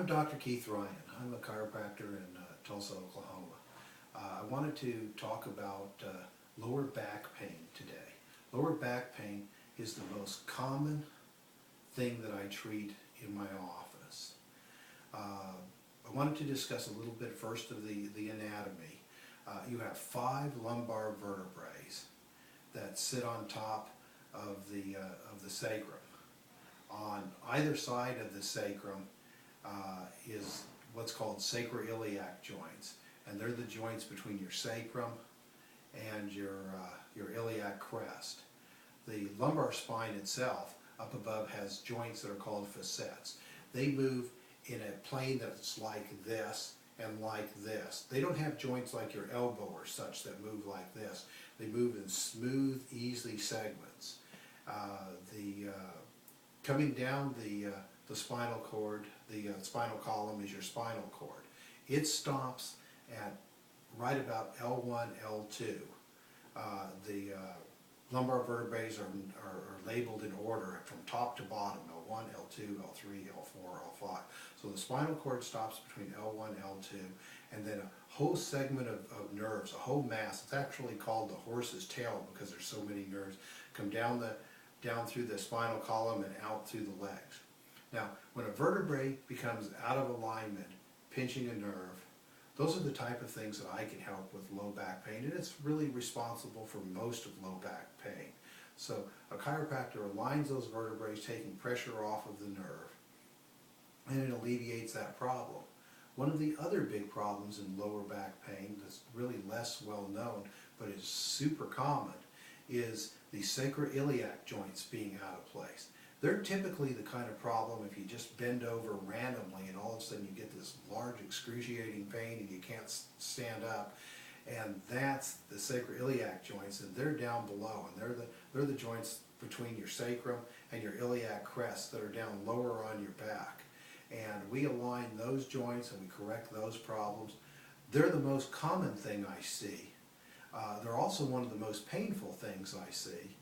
I'm Dr. Keith Ryan. I'm a chiropractor in Tulsa, Oklahoma. I wanted to talk about lower back pain today. Lower back pain is the most common thing that I treat in my office. I wanted to discuss a little bit first of the anatomy. You have 5 lumbar vertebrae that sit on top of the sacrum. On either side of the sacrum is what's called sacroiliac joints, and they're the joints between your sacrum and your iliac crest. The lumbar spine itself up above has joints that are called facets. They move in a plane that's like this and like this. They don't have joints like your elbow or such that move like this. They move in smooth, easy segments. Coming down the spinal cord, the spinal column is your spinal cord. It stops at right about L1, L2. The lumbar vertebrae are labeled in order from top to bottom, L1, L2, L3, L4, L5. So the spinal cord stops between L1, L2, and then a whole segment of nerves, a whole mass, it's actually called the horse's tail because there's so many nerves, come down through the spinal column and out through the legs. Now, when a vertebrae becomes out of alignment, pinching a nerve, those are the type of things that I can help with low back pain, and it's really responsible for most of low back pain. So a chiropractor aligns those vertebrae, taking pressure off of the nerve, and it alleviates that problem. One of the other big problems in lower back pain that's really less well known, but is super common, is the sacroiliac joints being out of place. They're typically the kind of problem if you just bend over randomly and all of a sudden you get this large excruciating pain and you can't stand up, and that's the sacroiliac joints, and they're down below, and they're the joints between your sacrum and your iliac crest that are down lower on your back. And we align those joints and we correct those problems. They're the most common thing I see. They're also one of the most painful things I see.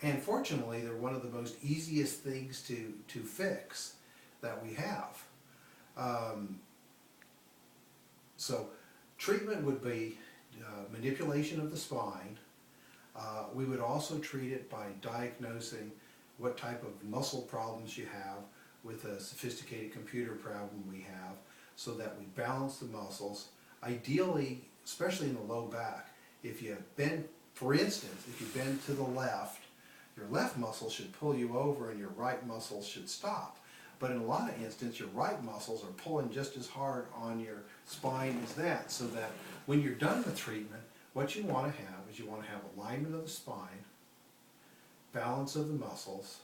And fortunately, they're one of the most easiest things to fix that we have. So treatment would be manipulation of the spine. We would also treat it by diagnosing what type of muscle problems you have with a sophisticated computer program we have, so that we balance the muscles. Ideally, especially in the low back, if you bend, for instance, if you bend to the left, your left muscle should pull you over and your right muscles should stop. But in a lot of instances, your right muscles are pulling just as hard on your spine as that, so that when you're done with treatment, what you want to have is you want to have alignment of the spine, balance of the muscles,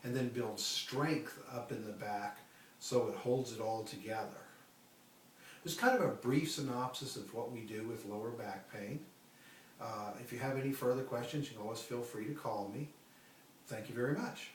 and then build strength up in the back so it holds it all together. There's kind of a brief synopsis of what we do with lower back pain. If you have any further questions, you can always feel free to call me. Thank you very much.